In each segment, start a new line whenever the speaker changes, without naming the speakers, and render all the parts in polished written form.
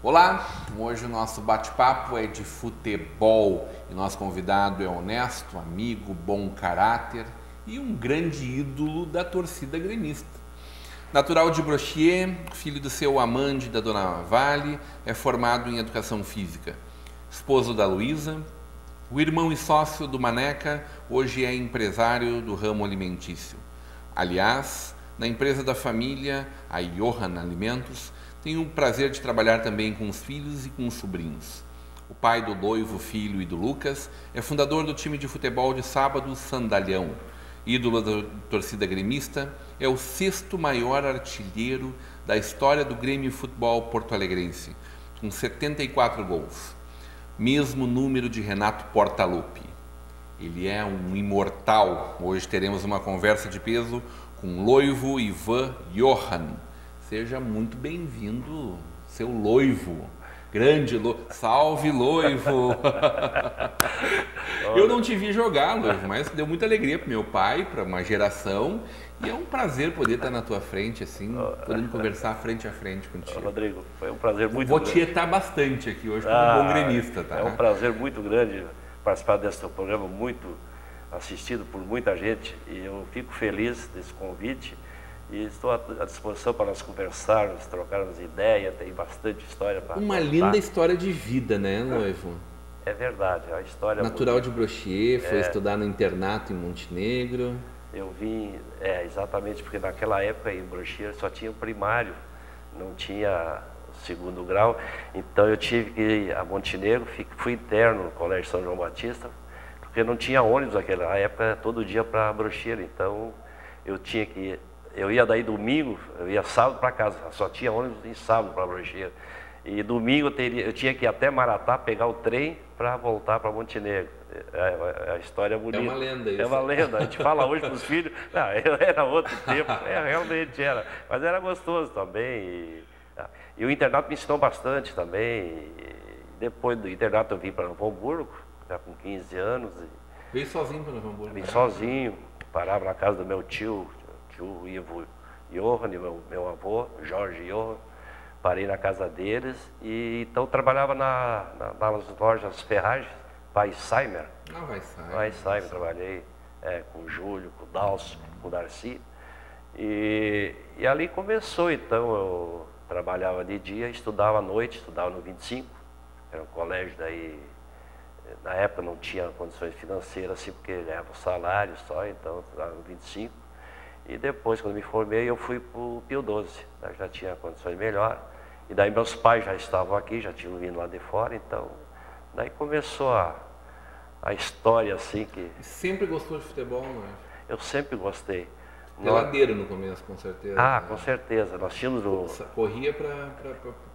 Olá, hoje o nosso bate-papo é de futebol e nosso convidado é honesto, amigo, bom caráter e um grande ídolo da torcida gremista. Natural de Brochier, filho do seu amante da Dona Vale, é formado em Educação Física. Esposo da Luísa, o irmão e sócio do Maneca, hoje é empresário do ramo alimentício. Aliás, na empresa da família, a Johan Alimentos, tenho o prazer de trabalhar também com os filhos e com os sobrinhos. O pai do Loivo, Filho e do Lucas é fundador do time de futebol de sábado Sandalhão. Ídolo da torcida gremista, é o 6º maior artilheiro da história do Grêmio Futebol Porto-Alegrense, com 74 gols. Mesmo número de Renato Portaluppi. Ele é um imortal. Hoje teremos uma conversa de peso com Loivo Ivan Johan. Seja muito bem-vindo, seu Loivo. Grande Loivo. Salve, Loivo! Eu não te vi jogar, Loivo, mas deu muita alegria para meu pai, para uma geração. E é um prazer poder estar na tua frente, assim, podendo conversar frente a frente contigo.
Rodrigo, foi um prazer muito
grande. Vou
grande.
tietar bastante aqui hoje como bom gremista, tá?
É um prazer muito grande participar desse teu programa, muito assistido por muita gente. E eu fico feliz desse convite. E estou à disposição para nós conversarmos, trocarmos ideias, tem bastante história para contar.
Uma linda história de vida, né, Loivo?
É verdade, a história...
Natural de Brochier, foi estudar no internato em Montenegro.
Eu vim, exatamente, porque naquela época em Brochier só tinha o primário, não tinha o 2º grau. Então eu tive que ir a Montenegro, fui interno no Colégio São João Batista, porque não tinha ônibus naquela época, todo dia para Brochier. Então eu tinha que ir. Eu ia daí domingo, eu ia sábado para casa, só tinha ônibus em sábado para Brochier. E domingo eu tinha que ir até Maratá, pegar o trem para voltar para Montenegro. A história é bonita.
É uma lenda isso.
É uma lenda. A gente fala hoje para os filhos, não, era outro tempo, realmente era. Mas era gostoso também. E o internato me ensinou bastante também. E depois do internato eu vim para Novo Hamburgo, já com 15 anos.
Veio sozinho para Novo Hamburgo?
Vim sozinho, parava na casa do meu tio, o Ivo Johan, meu avô, Jorge Johan, parei na casa deles e então trabalhava nas lojas Ferragens, Weissheimer. Weissheimer, trabalhei com o Júlio, com o Dalcio, com o Darcy. E ali começou, então, eu trabalhava de dia, estudava à noite, estudava no 25, era um colégio daí, na época não tinha condições financeiras assim, porque ganhava salário só, então eu estudava no 25. E depois, quando me formei, eu fui para o Pio XII, né? Já tinha condições melhores. E daí meus pais já estavam aqui, já tinham vindo lá de fora, então... Daí começou a história assim que...
E sempre gostou de futebol, não é?
Eu sempre gostei.
Peladeiro no começo, com certeza.
Ah, com certeza. Nós tínhamos...
Corria para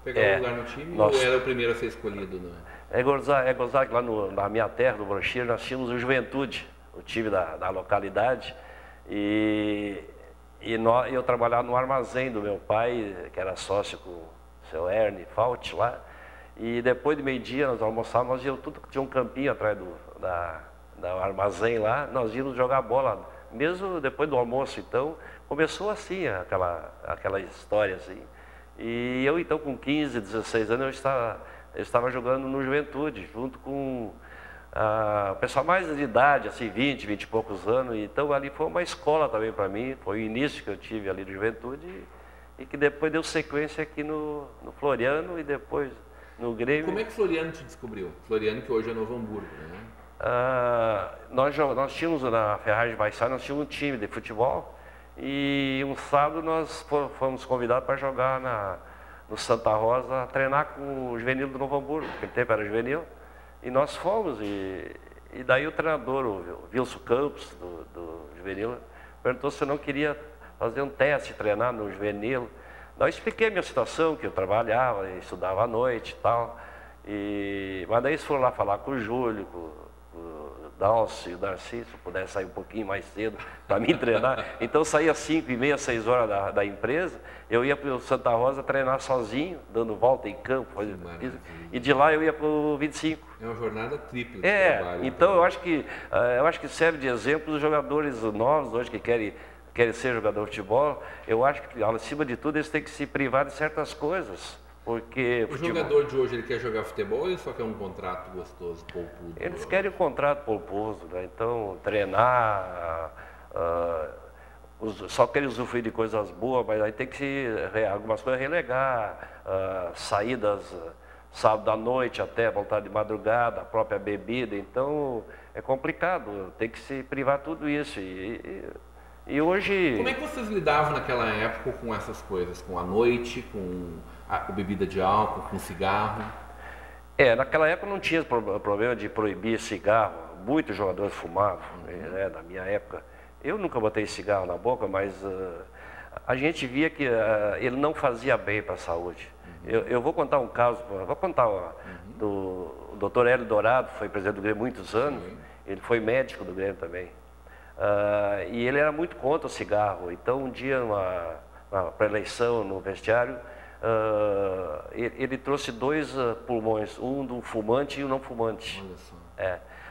pegar lugar no time ou era o primeiro a ser escolhido? Não é?
É gozar que lá na minha terra, no Brochier, nós tínhamos o Juventude, o time da localidade. E eu trabalhava no armazém do meu pai, que era sócio com o seu Ernie Fault lá. E depois de meio-dia nós almoçávamos, nós íamos tudo, tinha um campinho atrás do armazém lá, nós íamos jogar bola, mesmo depois do almoço. Então começou assim, aquela história assim. E eu então com 15, 16 anos eu estava jogando no Juventude, junto com o pessoal mais de idade, assim, 20 e poucos anos. Então ali foi uma escola também para mim, foi o início que eu tive ali no Juventude e que depois deu sequência aqui no Floriano e depois no Grêmio.
Como é que Floriano te descobriu? Floriano que hoje é Novo Hamburgo, né?
Nós tínhamos na Ferragem Baixar, nós tínhamos um time de futebol e um sábado nós fomos convidados para jogar no Santa Rosa, treinar com o juvenil do Novo Hamburgo, naquele tempo era juvenil. E nós fomos, e daí o treinador, o Wilson Campos, do juvenil, perguntou se eu não queria fazer um teste, treinar no juvenil. Daí eu expliquei a minha situação, que eu trabalhava, estudava à noite e tal. Mas daí eles foram lá falar com o Júlio, com o Dalcio e o Darcy, se eu pudesse sair um pouquinho mais cedo para me treinar. Então eu saía às 5h30, 6 horas da empresa, eu ia para o Santa Rosa treinar sozinho, dando volta em campo, e de lá eu ia para o 25.
É uma jornada tripla de trabalho.
Então eu acho que serve de exemplo os jogadores novos hoje que querem ser jogador de futebol. Eu acho que, acima de tudo, eles têm que se privar de certas coisas. Porque
o jogador de hoje, ele quer jogar futebol ou ele só quer um contrato gostoso, polpudo?
Eles querem um contrato polposo, né? Então, treinar, só querem usufruir de coisas boas, mas aí tem que algumas coisas relegar, saídas sábado à noite até voltar de madrugada, a própria bebida. Então, é complicado, tem que se privar tudo isso. E hoje...
Como é que vocês lidavam naquela época com essas coisas? Com a noite, com a bebida de álcool, com cigarro?
Naquela época não tinha problema de proibir cigarro. Muitos jogadores fumavam, né, na minha época. Eu nunca botei cigarro na boca, mas a gente via que ele não fazia bem para a saúde. Eu vou contar um caso, do Dr. Hélio Dourado, foi presidente do Grêmio há muitos anos. Ele foi médico do Grêmio também. E ele era muito contra o cigarro. Então, um dia, na pré-eleição, no vestiário, ele trouxe 2 pulmões, um do fumante e um não fumante.
Olha só.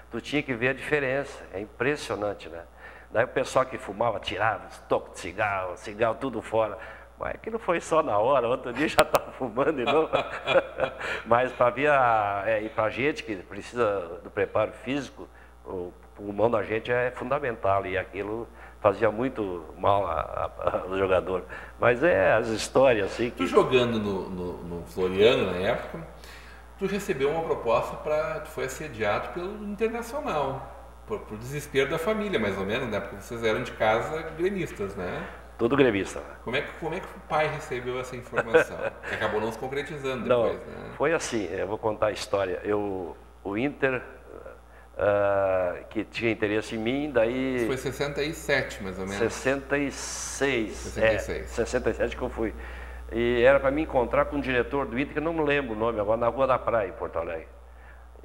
Tu tinha que ver a diferença, é impressionante, né? Daí o pessoal que fumava tirava os tocos de cigarro tudo fora. Mas aquilo foi só na hora, outro dia já estava fumando de novo. Mas para ver, e para a gente que precisa do preparo físico, o pulmão da gente é fundamental e aquilo fazia muito mal ao jogador. Mas as histórias assim que...
Tu jogando no Floriano na época, tu recebeu uma proposta tu foi assediado pelo Internacional, por desespero da família, mais ou menos, né? Porque vocês eram de casa gremistas, né?
Tudo gremista.
Como é que o pai recebeu essa informação? Que acabou não se concretizando depois, né?
Foi assim, eu vou contar a história. O Inter... que tinha interesse em mim, daí...
Isso foi 67, mais ou menos.
66.
66.
67 que eu fui. E era para me encontrar com o diretor do Inter, que eu não me lembro o nome agora, na Rua da Praia, em Porto Alegre.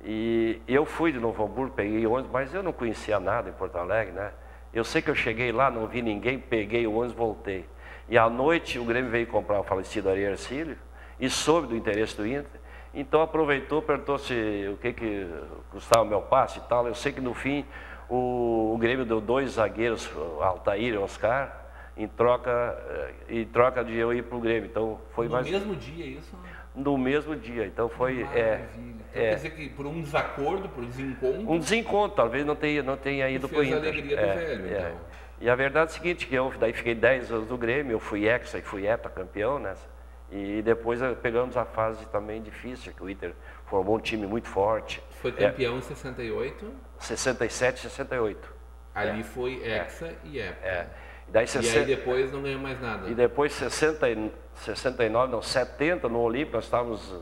E eu fui de Novo Hamburgo, peguei o ônibus, mas eu não conhecia nada em Porto Alegre, né? Eu sei que eu cheguei lá, não vi ninguém, peguei o ônibus e voltei. E à noite o Grêmio veio comprar o falecido Ari Ercílio e soube do interesse do Inter. Então aproveitou, perguntou se o que custava o meu passe e tal. Eu sei que no fim o Grêmio deu 2 zagueiros, Altair e Oscar, em troca de eu ir para o Grêmio. Então foi
no mesmo dia isso?
No mesmo dia. Então foi...
Maravilha. Então, quer dizer que por um desacordo, por um desencontro...
Um desencontro, talvez não tenha ido para o Inter.
Fez a alegria do velho, então.
E a verdade é a seguinte, que eu daí fiquei 10 anos no Grêmio, eu fui hexa e fui campeão nessa. E depois pegamos a fase também difícil, que o Inter formou um time muito forte.
Foi campeão em 68?
67, 68.
Ali foi hexa e época.
E
aí depois não ganhou mais nada.
E depois 69, não, 70 no Olímpico, nós estávamos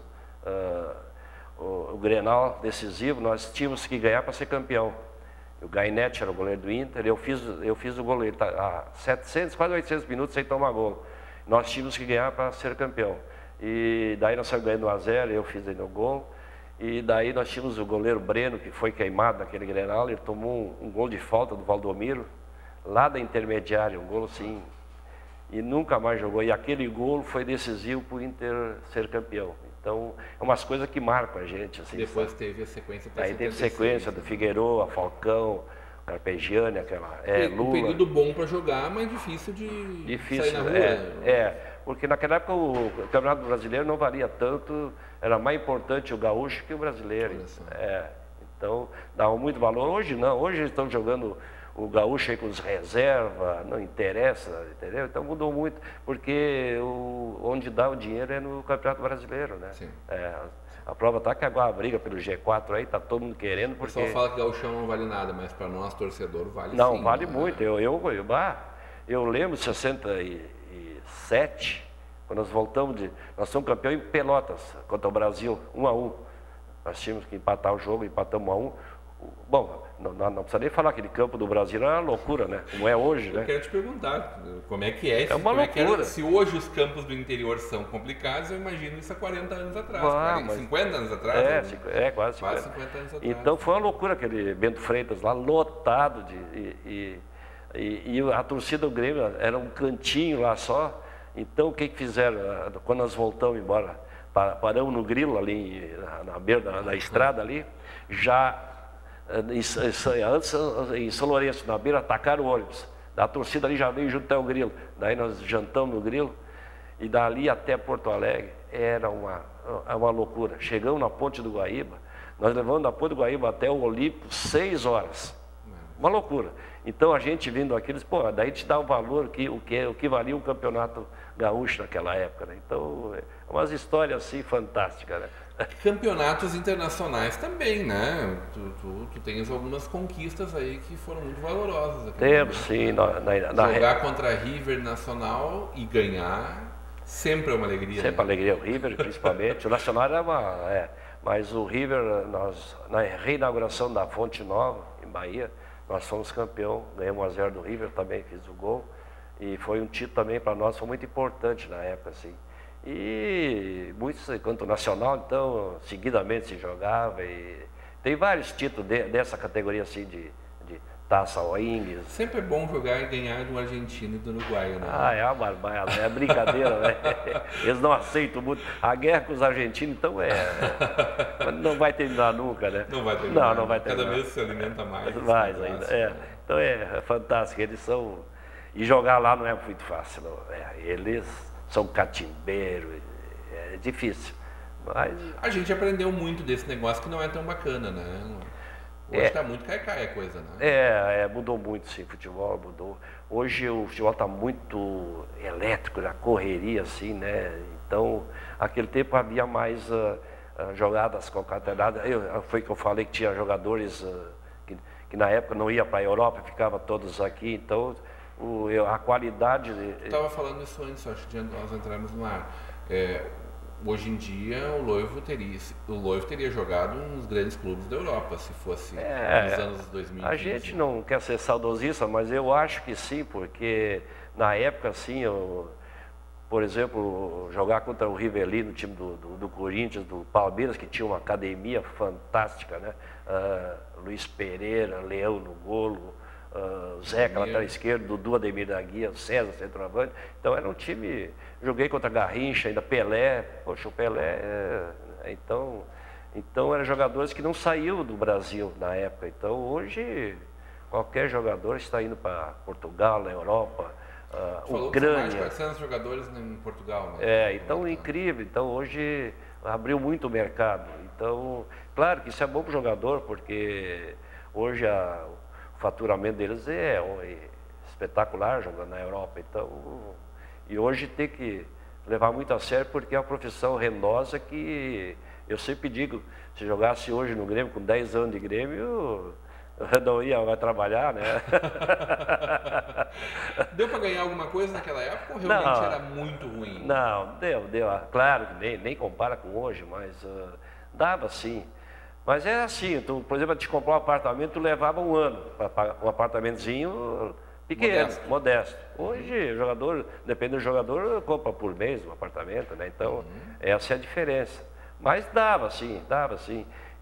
o Grenal decisivo, nós tínhamos que ganhar para ser campeão. O Gainete era o goleiro do Inter, eu fiz o goleiro, há 700, quase 800 minutos sem tomar gol. Nós tínhamos que ganhar para ser campeão. E daí nós saímos ganhando 1-0, eu fiz ainda o gol. E daí nós tínhamos o goleiro Breno, que foi queimado naquele Grenal, ele tomou um gol de falta do Valdomiro, lá da intermediária, um gol assim, e nunca mais jogou. E aquele gol foi decisivo para o Inter ser campeão. Então, é umas coisas que marcam a gente. Assim,
depois teve a sequência
até 76. Aí teve sequência do Figueiredo, Falcão, Carpegiani, Lula.
Um período bom para jogar, mas difícil de sair na rua.
Porque naquela época o Campeonato Brasileiro não valia tanto, era mais importante o gaúcho que o brasileiro. Então, dava muito valor. Hoje não, hoje eles estão jogando o gaúcho aí com os reservas, não interessa, entendeu? Então mudou muito, porque onde dá o dinheiro é no Campeonato Brasileiro, né? Sim. A prova está que agora a briga pelo G4 aí, está todo mundo querendo.
Porque... O pessoal fala que gauchão não vale nada, mas para nós, torcedor, vale
não,
sim.
Vale muito. Eu lembro de 67, quando nós voltamos nós somos campeão em Pelotas, contra o Brasil, 1-1. Nós tínhamos que empatar o jogo, empatamos 1-1. Bom, não precisa nem falar, aquele campo do Brasil era uma loucura, né? Como é hoje, né?
Eu quero te perguntar, como é que é?
É uma loucura.
Se hoje os campos do interior são complicados, eu imagino isso há 40 anos atrás, 50 anos atrás.
Quase 50
anos atrás.
Então foi uma loucura aquele Bento Freitas lá, lotado e a torcida do Grêmio era um cantinho lá só. Então o que fizeram? Quando nós voltamos embora, paramos no Grilo ali, na beira da estrada ali, já antes em São Lourenço, na beira, atacaram o ônibus. A torcida ali já veio junto até o Grilo. Daí nós jantamos no Grilo e dali até Porto Alegre era uma loucura. Chegamos na Ponte do Guaíba, nós levamos da Ponte do Guaíba até o Olímpico 6 horas. Uma loucura. Então a gente vindo aqui, diz, pô, daí te dá o valor, o que valia um campeonato gaúcho naquela época, né? Então, é umas histórias assim fantásticas, né?
Campeonatos internacionais também, né? Tu tens algumas conquistas aí que foram muito valorosas.
Temos, sim.
Jogar contra a River Nacional e ganhar sempre é uma alegria.
Sempre alegria, o River principalmente. O Nacional era mas o River, na reinauguração da Fonte Nova, em Bahia, nós fomos campeão, ganhamos 1-0 do River, também fiz o gol. E foi um título também para nós, foi muito importante na época, assim. E muitos, quanto nacional, então, seguidamente se jogava. E tem vários títulos dessa categoria, assim, de Taça Wings.
Sempre é bom jogar e ganhar do argentino e do uruguaio, né?
É uma barbada, é brincadeira, né? Eles não aceitam muito. A guerra com os argentinos, então não vai terminar nunca, né?
Não vai terminar.
Não vai terminar.
Cada vez se alimenta mais.
Mais ainda, Então é fantástico, eles são... E jogar lá não é muito fácil, não. Eles são catimbeiros, é difícil. Mas...
A gente aprendeu muito desse negócio que não é tão bacana, né? Hoje está muito cai-cai a coisa, né?
Mudou muito, sim, o futebol mudou. Hoje o futebol está muito elétrico, na correria, assim, né? Então, aquele tempo havia mais jogadas concatenadas. Foi que eu falei que tinha jogadores que na época não ia para a Europa, ficava todos aqui, então a qualidade...
Eu estava falando isso antes, acho que nós entramos no ar. Hoje em dia o Loivo teria jogado nos grandes clubes da Europa, se fosse nos anos 2015.
A gente não quer ser saudosista, mas eu acho que sim, porque na época, assim, por exemplo, jogar contra o Rivelli no time do Corinthians, do Palmeiras, que tinha uma academia fantástica, né? Luiz Pereira, Leão no golo, Zeca, lateral esquerdo, Dudu, Ademir da Guia, César, centroavante. Então era um time... Joguei contra Garrincha, ainda Pelé. Poxa, o Pelé... Então eram jogadores que não saíam do Brasil na época. Então hoje qualquer jogador está indo para Portugal, na Europa, Ucrânia.
Mais de 400 jogadores em Portugal, né?
Então incrível. Então hoje abriu muito o mercado. Então, claro que isso é bom para o jogador, porque hoje o faturamento deles é espetacular jogando na Europa. Então, e hoje tem que levar muito a sério, porque é uma profissão rendosa que eu sempre digo, se jogasse hoje no Grêmio, com 10 anos de Grêmio, não vai trabalhar, né?
Deu para ganhar alguma coisa naquela época ou realmente era muito ruim?
Não, deu. Claro que nem compara com hoje, mas dava sim. Mas é assim, por exemplo, te comprar um apartamento, tu levava um ano, um apartamentozinho pequeno, modesto. Hoje, jogador, depende do jogador, compra por mês um apartamento, né? Então, essa é a diferença. Mas dava sim.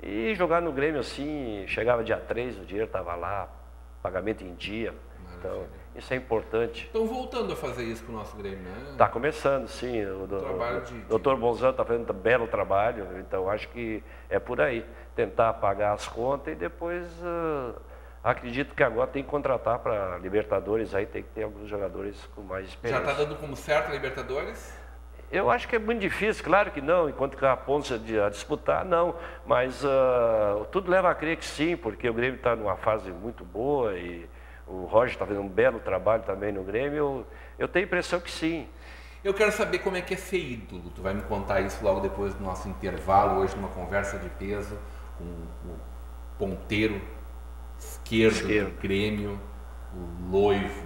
E jogar no Grêmio assim, chegava dia 3, o dinheiro estava lá, pagamento em dia.
Maravilha.
Então, isso é importante.
Estão voltando a fazer isso com o nosso Grêmio, né?
Está começando, sim. O doutor Bolzano está fazendo um belo trabalho, então acho que é por aí. Tentar pagar as contas e depois... acredito que agora tem que contratar para Libertadores, aí tem que ter alguns jogadores com mais experiência.
Já está dando como certo a Libertadores?
Eu acho que é muito difícil, claro que não, enquanto que a Ponte a disputar, não. Mas tudo leva a crer que sim, porque o Grêmio está numa fase muito boa e o Roger está fazendo um belo trabalho também no Grêmio. Eu tenho a impressão que sim.
Eu quero saber como é que é ser ídolo. Tu vai me contar isso logo depois do nosso intervalo, hoje numa conversa de peso com o ponteiro esquerdo do Grêmio, o Loivo.